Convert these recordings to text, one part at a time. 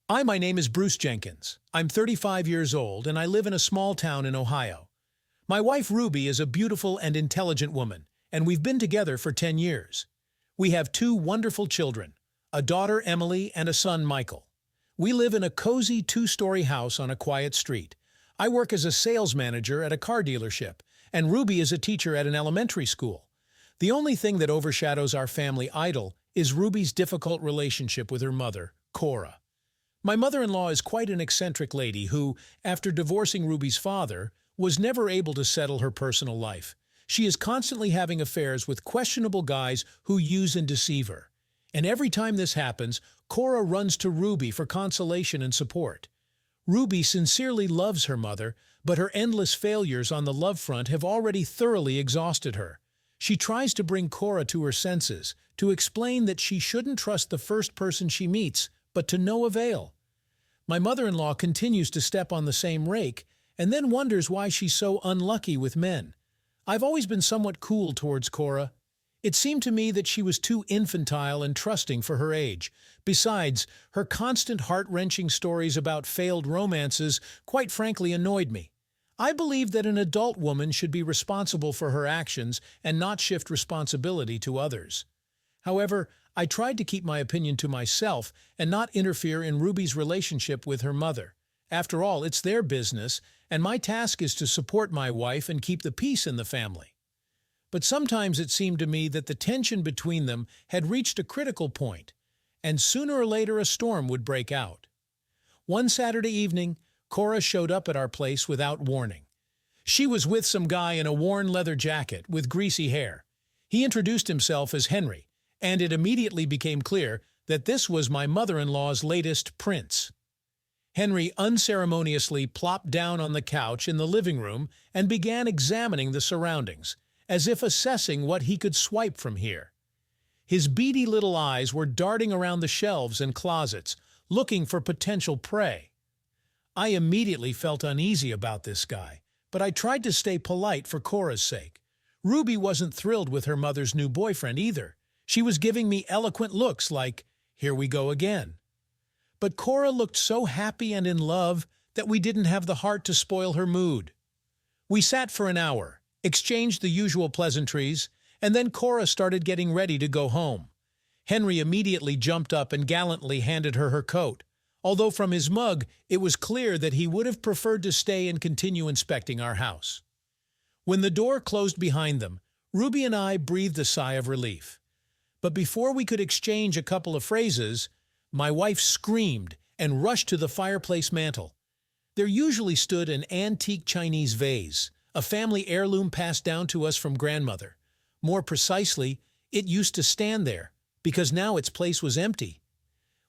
Hi, my name is Bruce Jenkins. I'm 35 years old and I live in a small town in Ohio. My wife Ruby is a beautiful and intelligent woman, and we've been together for 10 years. We have two wonderful children, a daughter Emily and a son Michael. We live in a cozy two-story house on a quiet street. I work as a sales manager at a car dealership, and Ruby is a teacher at an elementary school. The only thing that overshadows our family idol is Ruby's difficult relationship with her mother, Cora. My mother-in-law is quite an eccentric lady who, after divorcing Ruby's father, was never able to settle her personal life. She is constantly having affairs with questionable guys who use and deceive her. And every time this happens, Cora runs to Ruby for consolation and support. Ruby sincerely loves her mother, but her endless failures on the love front have already thoroughly exhausted her. She tries to bring Cora to her senses, to explain that she shouldn't trust the first person she meets, but to no avail. My mother-in-law continues to step on the same rake and then wonders why she's so unlucky with men. I've always been somewhat cool towards Cora. It seemed to me that she was too infantile and trusting for her age. Besides, her constant heart-wrenching stories about failed romances quite frankly annoyed me. I believe that an adult woman should be responsible for her actions and not shift responsibility to others. However, I tried to keep my opinion to myself and not interfere in Ruby's relationship with her mother. After all, it's their business, and my task is to support my wife and keep the peace in the family. But sometimes it seemed to me that the tension between them had reached a critical point, and sooner or later a storm would break out. One Saturday evening, Cora showed up at our place without warning. She was with some guy in a worn leather jacket with greasy hair. He introduced himself as Henry, and it immediately became clear that this was my mother-in-law's latest prince. Henry unceremoniously plopped down on the couch in the living room and began examining the surroundings, as if assessing what he could swipe from here. His beady little eyes were darting around the shelves and closets, looking for potential prey. I immediately felt uneasy about this guy, but I tried to stay polite for Cora's sake. Ruby wasn't thrilled with her mother's new boyfriend either. She was giving me eloquent looks like, "Here we go again." But Cora looked so happy and in love that we didn't have the heart to spoil her mood. We sat for an hour, exchanged the usual pleasantries, and then Cora started getting ready to go home. Henry immediately jumped up and gallantly handed her her coat, although from his mug it was clear that he would have preferred to stay and continue inspecting our house. When the door closed behind them, Ruby and I breathed a sigh of relief. But before we could exchange a couple of phrases, my wife screamed and rushed to the fireplace mantel. There usually stood an antique Chinese vase, a family heirloom passed down to us from grandmother. More precisely, it used to stand there, because now its place was empty.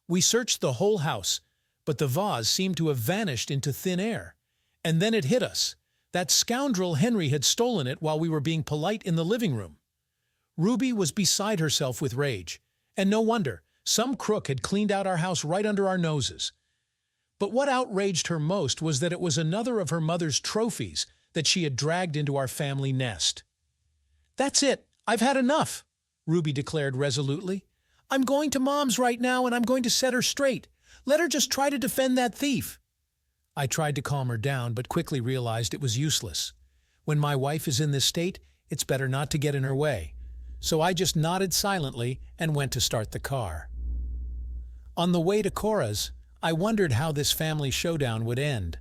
We searched the whole house, but the vase seemed to have vanished into thin air. And then it hit us. That scoundrel Henry had stolen it while we were being polite in the living room. Ruby was beside herself with rage, and no wonder. Some crook had cleaned out our house right under our noses. But what outraged her most was that it was another of her mother's trophies that she had dragged into our family nest. "That's it. I've had enough," Ruby declared resolutely. "I'm going to Mom's right now and I'm going to set her straight. Let her just try to defend that thief." I tried to calm her down, but quickly realized it was useless. When my wife is in this state, it's better not to get in her way. So I just nodded silently and went to start the car. On the way to Cora's, I wondered how this family showdown would end.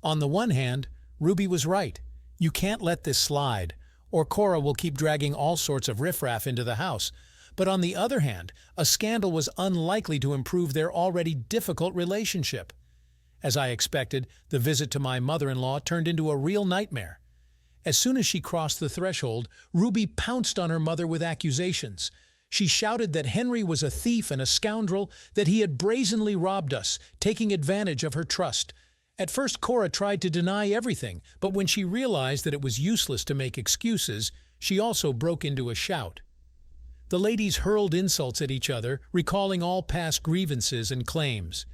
On the one hand, Ruby was right. You can't let this slide, or Cora will keep dragging all sorts of riffraff into the house. But on the other hand, a scandal was unlikely to improve their already difficult relationship. As I expected, the visit to my mother-in-law turned into a real nightmare. As soon as she crossed the threshold, Ruby pounced on her mother with accusations. She shouted that Henry was a thief and a scoundrel, that he had brazenly robbed us, taking advantage of her trust. At first, Cora tried to deny everything, but when she realized that it was useless to make excuses, she also broke into a shout. The ladies hurled insults at each other, recalling all past grievances and claims.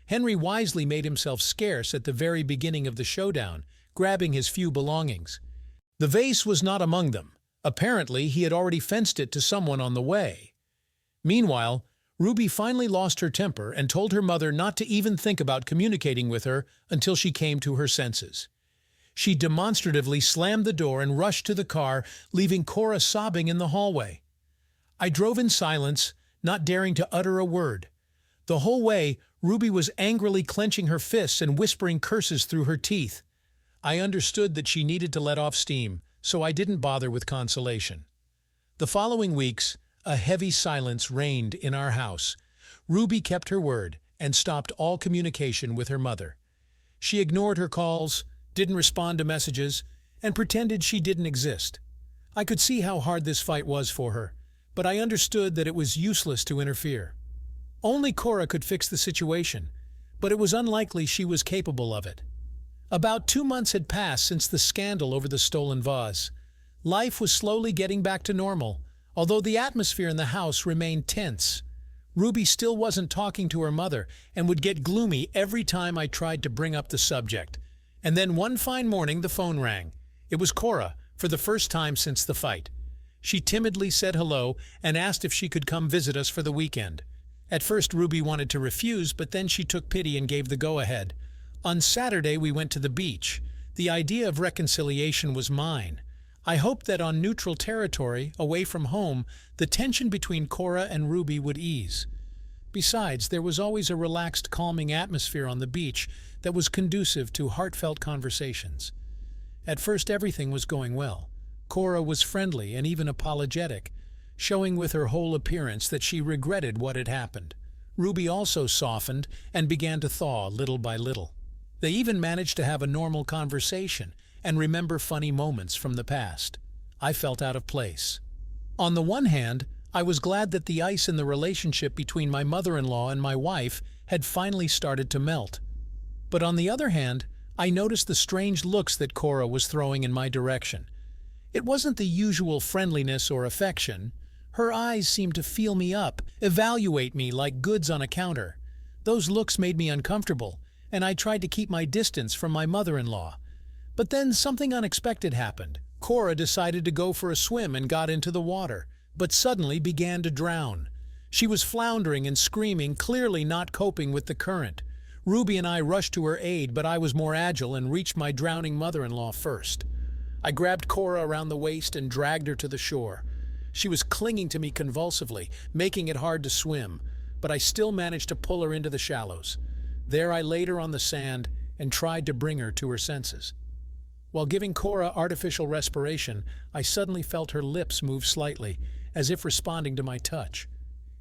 Henry wisely made himself scarce at the very beginning of the showdown, grabbing his few belongings. The vase was not among them. Apparently, he had already fenced it to someone on the way. Meanwhile, Ruby finally lost her temper and told her mother not to even think about communicating with her until she came to her senses. She demonstratively slammed the door and rushed to the car, leaving Cora sobbing in the hallway. I drove in silence, not daring to utter a word. The whole way, Ruby was angrily clenching her fists and whispering curses through her teeth. I understood that she needed to let off steam, so I didn't bother with consolation. The following weeks, a heavy silence reigned in our house. Ruby kept her word and stopped all communication with her mother. She ignored her calls, didn't respond to messages, and pretended she didn't exist. I could see how hard this fight was for her, but I understood that it was useless to interfere. Only Cora could fix the situation, but it was unlikely she was capable of it. About 2 months had passed since the scandal over the stolen vase. Life was slowly getting back to normal, although the atmosphere in the house remained tense. Ruby still wasn't talking to her mother and would get gloomy every time I tried to bring up the subject. And then one fine morning the phone rang. It was Cora, for the first time since the fight. She timidly said hello and asked if she could come visit us for the weekend. At first Ruby wanted to refuse, but then she took pity and gave the go-ahead. On Saturday we went to the beach. The idea of reconciliation was mine. I hoped that on neutral territory, away from home, the tension between Cora and Ruby would ease. Besides, there was always a relaxed, calming atmosphere on the beach that was conducive to heartfelt conversations. At first everything was going well. Cora was friendly and even apologetic, showing with her whole appearance that she regretted what had happened. Ruby also softened and began to thaw little by little. They even managed to have a normal conversation and remember funny moments from the past. I felt out of place. On the one hand, I was glad that the ice in the relationship between my mother-in-law and my wife had finally started to melt. But on the other hand, I noticed the strange looks that Cora was throwing in my direction. It wasn't the usual friendliness or affection. Her eyes seemed to feel me up, evaluate me like goods on a counter. Those looks made me uncomfortable, and I tried to keep my distance from my mother-in-law. But then something unexpected happened. Cora decided to go for a swim and got into the water, but suddenly began to drown. She was floundering and screaming, clearly not coping with the current. Ruby and I rushed to her aid, but I was more agile and reached my drowning mother-in-law first. I grabbed Cora around the waist and dragged her to the shore. She was clinging to me convulsively, making it hard to swim, but I still managed to pull her into the shallows. There I laid her on the sand and tried to bring her to her senses. While giving Cora artificial respiration, I suddenly felt her lips move slightly, as if responding to my touch.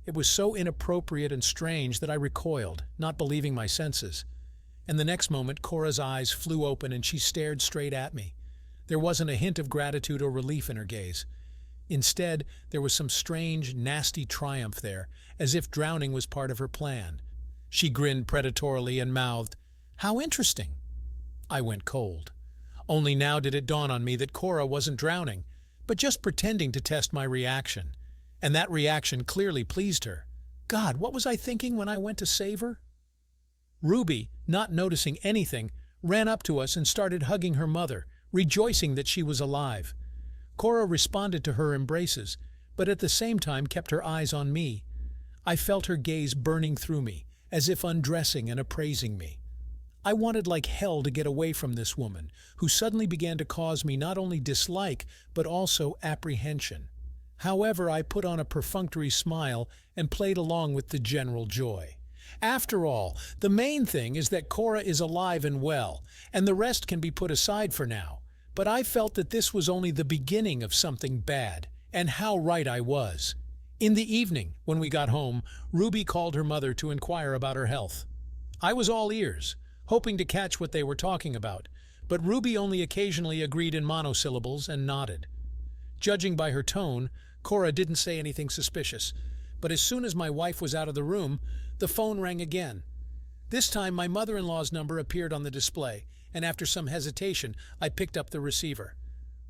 It was so inappropriate and strange that I recoiled, not believing my senses. And the next moment, Cora's eyes flew open and she stared straight at me. There wasn't a hint of gratitude or relief in her gaze. Instead, there was some strange, nasty triumph there, as if drowning was part of her plan. She grinned predatorily and mouthed, "How interesting." I went cold. Only now did it dawn on me that Cora wasn't drowning, but just pretending to test my reaction. And that reaction clearly pleased her. God, what was I thinking when I went to save her? Ruby, not noticing anything, ran up to us and started hugging her mother, rejoicing that she was alive. Cora responded to her embraces, but at the same time kept her eyes on me. I felt her gaze burning through me, as if undressing and appraising me. I wanted like hell to get away from this woman, who suddenly began to cause me not only dislike, but also apprehension. However, I put on a perfunctory smile and played along with the general joy. After all, the main thing is that Cora is alive and well, and the rest can be put aside for now. But I felt that this was only the beginning of something bad, and how right I was. In the evening, when we got home, Ruby called her mother to inquire about her health. I was all ears, hoping to catch what they were talking about, but Ruby only occasionally agreed in monosyllables and nodded. Judging by her tone, Cora didn't say anything suspicious, but as soon as my wife was out of the room, the phone rang again. This time my mother-in-law's number appeared on the display, and after some hesitation, I picked up the receiver.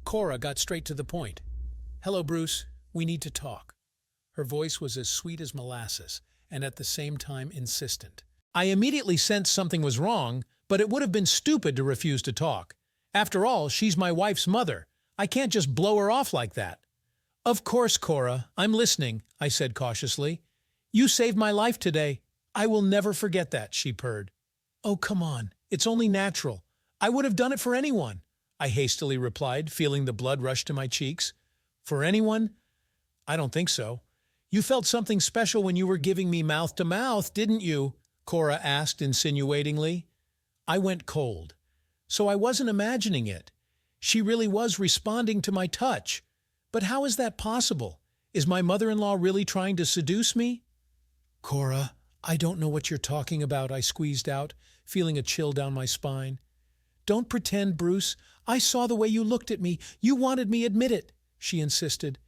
Cora got straight to the point. "Hello, Bruce. We need to talk." Her voice was as sweet as molasses, and at the same time insistent. I immediately sensed something was wrong, but it would have been stupid to refuse to talk. After all, she's my wife's mother. I can't just blow her off like that. "Of course, Cora. I'm listening," I said cautiously. You saved my life today. I will never forget that, she purred. Oh, come on. It's only natural. I would have done it for anyone, I hastily replied, feeling the blood rush to my cheeks. For anyone? I don't think so. You felt something special when you were giving me mouth to mouth, didn't you? Cora asked insinuatingly. I went cold. So I wasn't imagining it. She really was responding to my touch. But how is that possible? Is my mother-in-law really trying to seduce me? Cora, I don't know what you're talking about, I squeezed out, feeling a chill down my spine. Don't pretend, Bruce. I saw the way you looked at me. You wanted me, admit it, she insisted.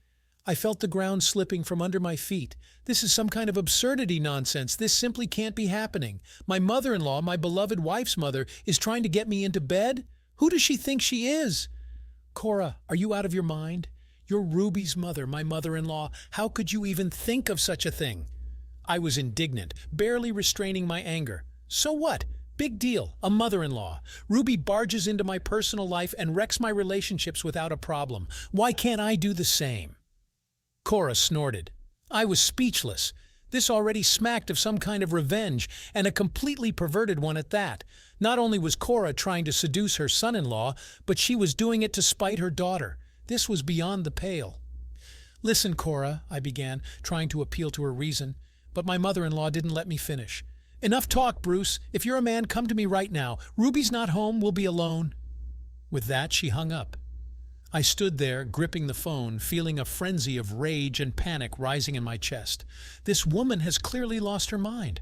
I felt the ground slipping from under my feet. This is some kind of absurdity nonsense. This simply can't be happening. My mother-in-law, my beloved wife's mother, is trying to get me into bed? Who does she think she is? Cora, are you out of your mind? You're Ruby's mother, my mother-in-law. How could you even think of such a thing? I was indignant, barely restraining my anger. So what? Big deal, a mother-in-law. Ruby barges into my personal life and wrecks my relationships without a problem. Why can't I do the same? Cora snorted. I was speechless. This already smacked of some kind of revenge, and a completely perverted one at that. Not only was Cora trying to seduce her son-in-law, but she was doing it to spite her daughter. This was beyond the pale. Listen, Cora, I began, trying to appeal to her reason, but my mother-in-law didn't let me finish. Enough talk, Bruce. If you're a man, come to me right now. Ruby's not home. We'll be alone. With that, she hung up. I stood there, gripping the phone, feeling a frenzy of rage and panic rising in my chest. This woman has clearly lost her mind.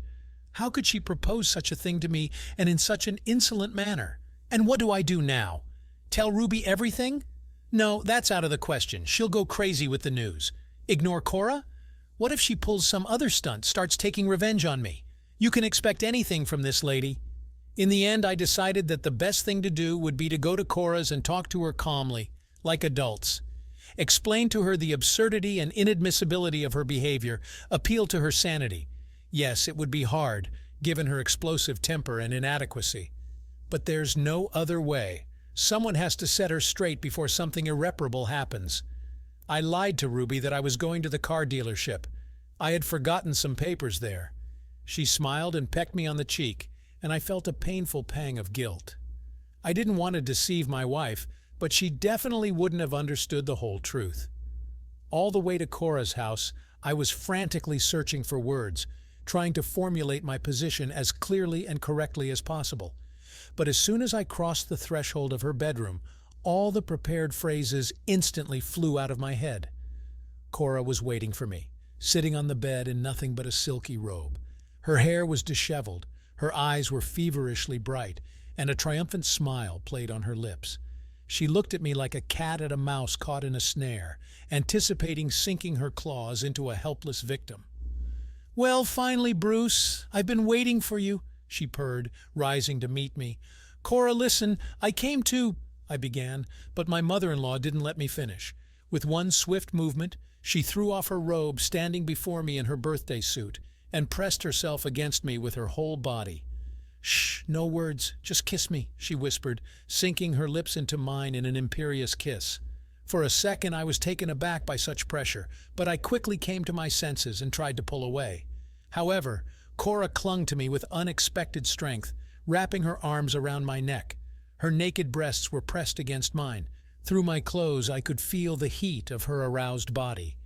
How could she propose such a thing to me, and in such an insolent manner? And what do I do now? Tell Ruby everything? No, that's out of the question. She'll go crazy with the news. Ignore Cora? What if she pulls some other stunt, starts taking revenge on me? You can expect anything from this lady. In the end, I decided that the best thing to do would be to go to Cora's and talk to her calmly, like adults. Explain to her the absurdity and inadmissibility of her behavior, appeal to her sanity. Yes, it would be hard, given her explosive temper and inadequacy. But there's no other way. Someone has to set her straight before something irreparable happens. I lied to Ruby that I was going to the car dealership. I had forgotten some papers there. She smiled and pecked me on the cheek, and I felt a painful pang of guilt. I didn't want to deceive my wife, but she definitely wouldn't have understood the whole truth. All the way to Cora's house, I was frantically searching for words, trying to formulate my position as clearly and correctly as possible. But as soon as I crossed the threshold of her bedroom, all the prepared phrases instantly flew out of my head. Cora was waiting for me, sitting on the bed in nothing but a silky robe. Her hair was disheveled, her eyes were feverishly bright, and a triumphant smile played on her lips. She looked at me like a cat at a mouse caught in a snare, anticipating sinking her claws into a helpless victim. Well, finally, Bruce, I've been waiting for you, she purred, rising to meet me. Cora, listen, I came to... I began, but my mother-in-law didn't let me finish. With one swift movement, she threw off her robe, standing before me in her birthday suit, and pressed herself against me with her whole body. Shh, no words, just kiss me, she whispered, sinking her lips into mine in an imperious kiss. For a second I was taken aback by such pressure, but I quickly came to my senses and tried to pull away. However, Cora clung to me with unexpected strength, wrapping her arms around my neck. Her naked breasts were pressed against mine. Through my clothes I could feel the heat of her aroused body.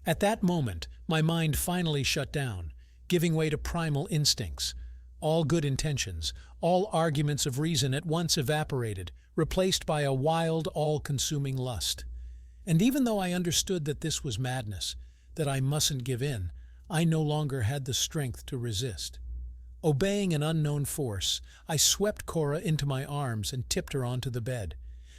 At that moment, my mind finally shut down, giving way to primal instincts. All good intentions, all arguments of reason at once evaporated, replaced by a wild, all-consuming lust. And even though I understood that this was madness, that I mustn't give in, I no longer had the strength to resist. Obeying an unknown force, I swept Cora into my arms and tipped her onto the bed.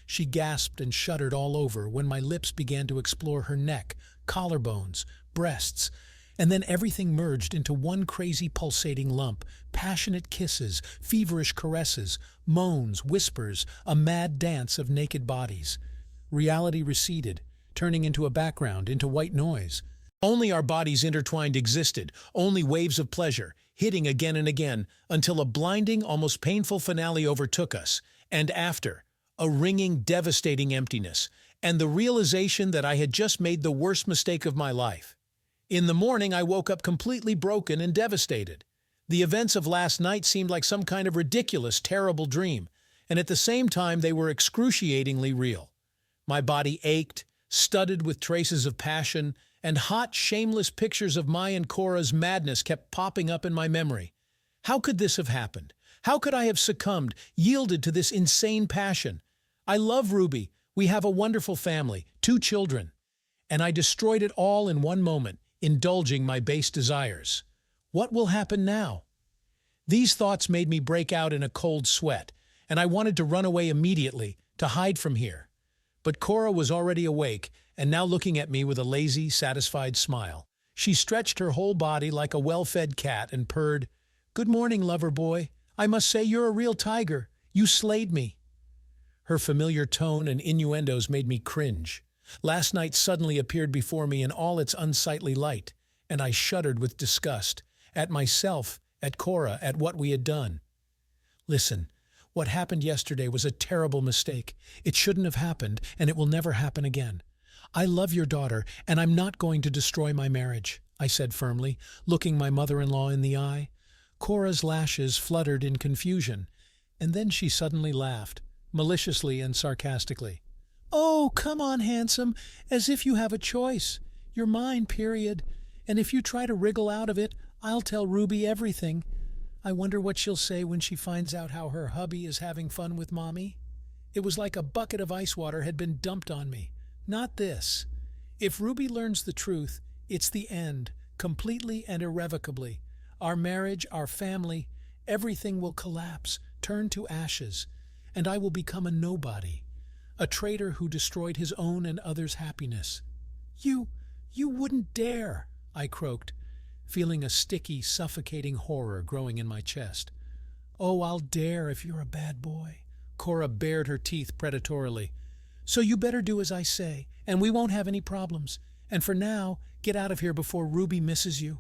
She gasped and shuddered all over when my lips began to explore her neck, collarbones, breasts, and then everything merged into one crazy pulsating lump, passionate kisses, feverish caresses, moans, whispers, a mad dance of naked bodies. Reality receded, turning into a background, into white noise. Only our bodies intertwined existed, only waves of pleasure, hitting again and again, until a blinding, almost painful finale overtook us, and after, a ringing, devastating emptiness, and the realization that I had just made the worst mistake of my life. In the morning, I woke up completely broken and devastated. The events of last night seemed like some kind of ridiculous, terrible dream, and at the same time they were excruciatingly real. My body ached, studded with traces of passion, and hot, shameless pictures of my and Cora's madness kept popping up in my memory. How could this have happened? How could I have succumbed, yielded to this insane passion? I love Ruby. We have a wonderful family, 2 children. And I destroyed it all in one moment, indulging my base desires. What will happen now? These thoughts made me break out in a cold sweat, and I wanted to run away immediately, to hide from here. But Cora was already awake, and now looking at me with a lazy, satisfied smile. She stretched her whole body like a well-fed cat and purred, "Good morning, lover boy. I must say you're a real tiger. You slayed me." Her familiar tone and innuendos made me cringe. Last night suddenly appeared before me in all its unsightly light, and I shuddered with disgust, at myself, at Cora, at what we had done. "Listen, what happened yesterday was a terrible mistake. It shouldn't have happened, and it will never happen again. I love your daughter, and I'm not going to destroy my marriage," I said firmly, looking my mother-in-law in the eye. Cora's lashes fluttered in confusion, and then she suddenly laughed, maliciously and sarcastically. "Oh, come on, handsome, as if you have a choice. You're mine, period. And if you try to wriggle out of it, I'll tell Ruby everything. I wonder what she'll say when she finds out how her hubby is having fun with Mommy." It was like a bucket of ice water had been dumped on me. Not this. If Ruby learns the truth, it's the end, completely and irrevocably. Our marriage, our family, everything will collapse, turn to ashes, and I will become a nobody, a traitor who destroyed his own and others' happiness. You wouldn't dare," I croaked, feeling a sticky, suffocating horror growing in my chest. "Oh, I'll dare if you're a bad boy." Cora bared her teeth predatorily. "So you better do as I say, and we won't have any problems. And for now, get out of here before Ruby misses you."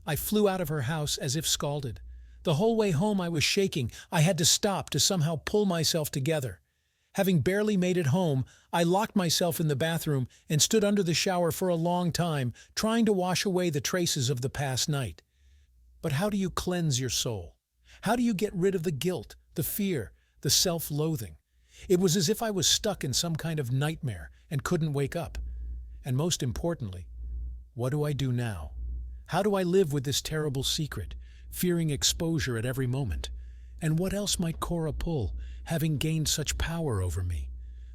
I flew out of her house as if scalded. The whole way home I was shaking. I had to stop to somehow pull myself together. Having barely made it home, I locked myself in the bathroom and stood under the shower for a long time, trying to wash away the traces of the past night. But how do you cleanse your soul? How do you get rid of the guilt, the fear, the self-loathing? It was as if I was stuck in some kind of nightmare and couldn't wake up. And most importantly, what do I do now? How do I live with this terrible secret, fearing exposure at every moment? And what else might Cora pull, having gained such power over me?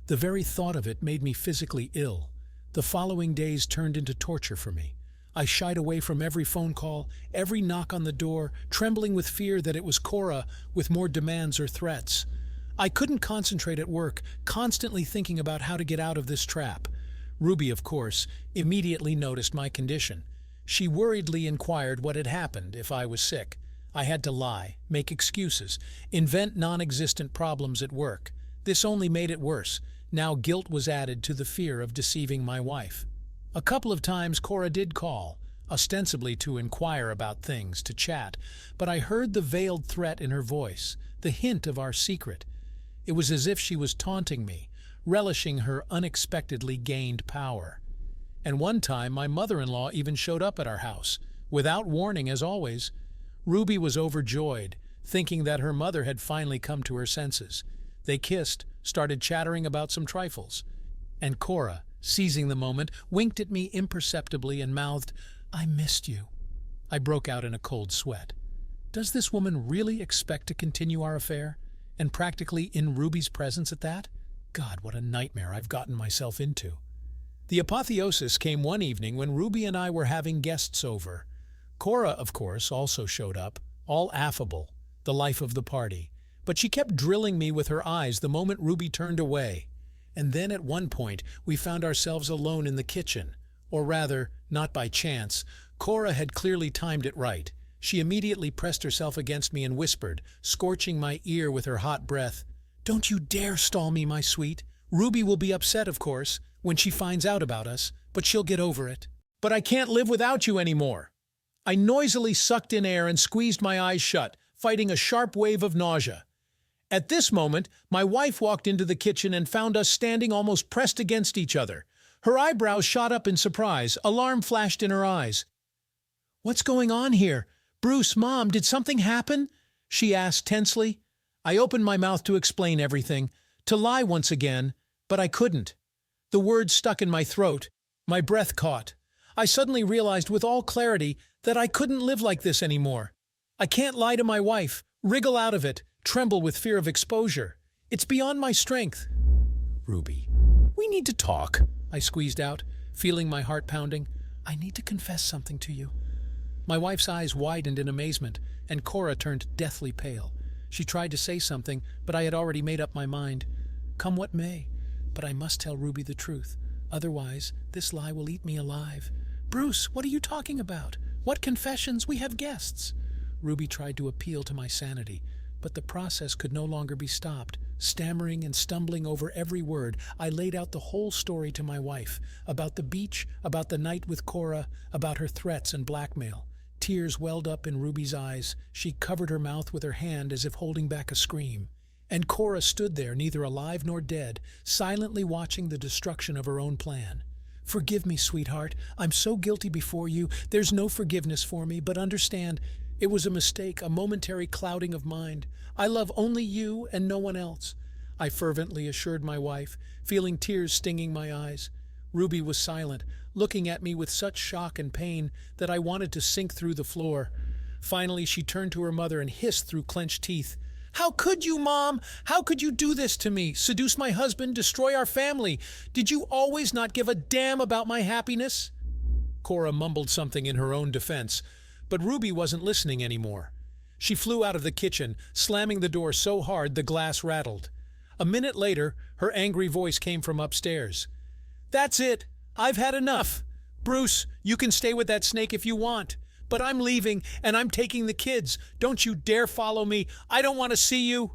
The very thought of it made me physically ill. The following days turned into torture for me. I shied away from every phone call, every knock on the door, trembling with fear that it was Cora with more demands or threats. I couldn't concentrate at work, constantly thinking about how to get out of this trap. Ruby, of course, immediately noticed my condition. She worriedly inquired what had happened, if I was sick. I had to lie, make excuses, invent non-existent problems at work. This only made it worse. Now guilt was added to the fear of deceiving my wife. A couple of times Cora did call, ostensibly to inquire about things, to chat, but I heard the veiled threat in her voice, the hint of our secret. It was as if she was taunting me, relishing her unexpectedly gained power. And one time my mother-in-law even showed up at our house, without warning as always. Ruby was overjoyed, thinking that her mother had finally come to her senses. They kissed, started chattering about some trifles. And Cora, seizing the moment, winked at me imperceptibly and mouthed, "I missed you." I broke out in a cold sweat. Does this woman really expect to continue our affair? And practically in Ruby's presence at that? God, what a nightmare I've gotten myself into. The apotheosis came one evening when Ruby and I were having guests over. Cora, of course, also showed up, all affable, the life of the party. But she kept drilling me with her eyes the moment Ruby turned away. And then at one point we found ourselves alone in the kitchen. Or rather, not by chance. Cora had clearly timed it right. She immediately pressed herself against me and whispered, scorching my ear with her hot breath, "Don't you dare stall me, my sweet. Ruby will be upset, of course, when she finds out about us, but she'll get over it." "But I can't live without you anymore." I noisily sucked in air and squeezed my eyes shut, fighting a sharp wave of nausea. At this moment, my wife walked into the kitchen and found us standing almost pressed against each other. Her eyebrows shot up in surprise. Alarm flashed in her eyes. "What's going on here? Bruce, Mom, did something happen?" she asked tensely. I opened my mouth to explain everything, to lie once again, but I couldn't. The words stuck in my throat. My breath caught. I suddenly realized with all clarity that I couldn't live like this anymore. I can't lie to my wife, wriggle out of it, tremble with fear of exposure. It's beyond my strength. "Ruby, we need to talk," I squeezed out, feeling my heart pounding. "I need to confess something to you." My wife's eyes widened in amazement, and Cora turned deathly pale. She tried to say something, but I had already made up my mind. Come what may, but I must tell Ruby the truth. Otherwise, this lie will eat me alive. "Bruce, what are you talking about? What confessions? We have guests." Ruby tried to appeal to my sanity, but the process could no longer be stopped. Stammering and stumbling over every word, I laid out the whole story to my wife, about the beach, about the night with Cora, about her threats and blackmail. Tears welled up in Ruby's eyes. She covered her mouth with her hand as if holding back a scream. And Cora stood there, neither alive nor dead, silently watching the destruction of her own plan. "Forgive me, sweetheart. I'm so guilty before you. There's no forgiveness for me, but understand, it was a mistake, a momentary clouding of mind. I love only you and no one else," I fervently assured my wife, feeling tears stinging my eyes. Ruby was silent, looking at me with such shock and pain that I wanted to sink through the floor. Finally, she turned to her mother and hissed through clenched teeth. "How could you, Mom? How could you do this to me? Seduce my husband, destroy our family? Did you always not give a damn about my happiness?" Cora mumbled something in her own defense, but Ruby wasn't listening anymore. She flew out of the kitchen, slamming the door so hard the glass rattled. A minute later, her angry voice came from upstairs. "That's it. I've had enough. Bruce, you can stay with that snake if you want. But I'm leaving, and I'm taking the kids. Don't you dare follow me. I don't want to see you."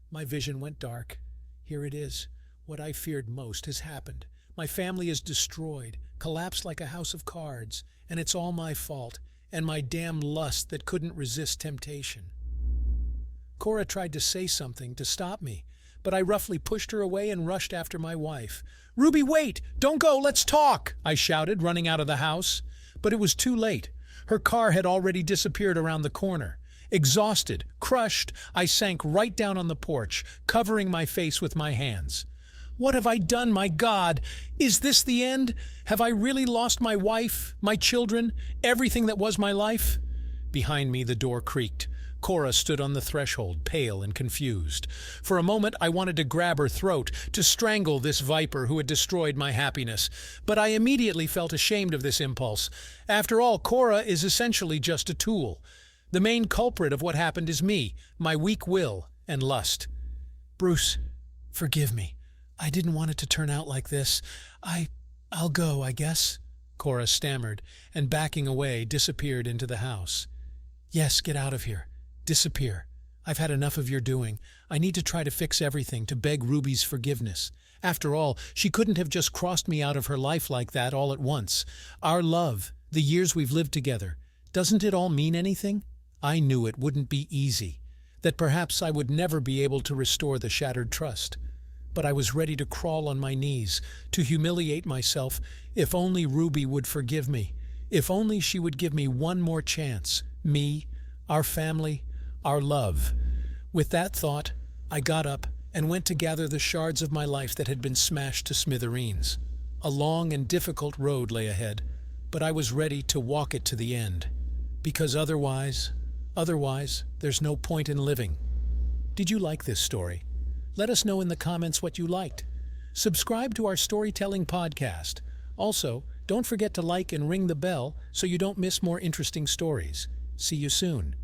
My vision went dark. Here it is. What I feared most has happened. My family is destroyed, collapsed like a house of cards, and it's all my fault, and my damn lust that couldn't resist temptation. Cora tried to say something to stop me, but I roughly pushed her away and rushed after my wife. "Ruby, wait! Don't go! Let's talk!" I shouted, running out of the house. But it was too late. Her car had already disappeared around the corner. Exhausted, crushed, I sank right down on the porch, covering my face with my hands. What have I done, my God? Is this the end? Have I really lost my wife, my children, everything that was my life? Behind me, the door creaked. Cora stood on the threshold, pale and confused. For a moment, I wanted to grab her throat, to strangle this viper who had destroyed my happiness. But I immediately felt ashamed of this impulse. After all, Cora is essentially just a tool. The main culprit of what happened is me, my weak will and lust. "Bruce, forgive me. I didn't want it to turn out like this. I'll go, I guess," Cora stammered, and backing away, disappeared into the house. "Yes, get out of here. Disappear. I've had enough of your doing. I need to try to fix everything, to beg Ruby's forgiveness. After all, she couldn't have just crossed me out of her life like that all at once. Our love, the years we've lived together, doesn't it all mean anything? I knew it wouldn't be easy, that perhaps I would never be able to restore the shattered trust. But I was ready to crawl on my knees, to humiliate myself, if only Ruby would forgive me, if only she would give me one more chance, me, our family, our love. With that thought, I got up and went to gather the shards of my life that had been smashed to smithereens. A long and difficult road lay ahead, but I was ready to walk it to the end. Because otherwise, there's no point in living. Did you like this story? Let us know in the comments what you liked. Subscribe to our storytelling podcast. Also, don't forget to like and ring the bell so you don't miss more interesting stories. See you soon.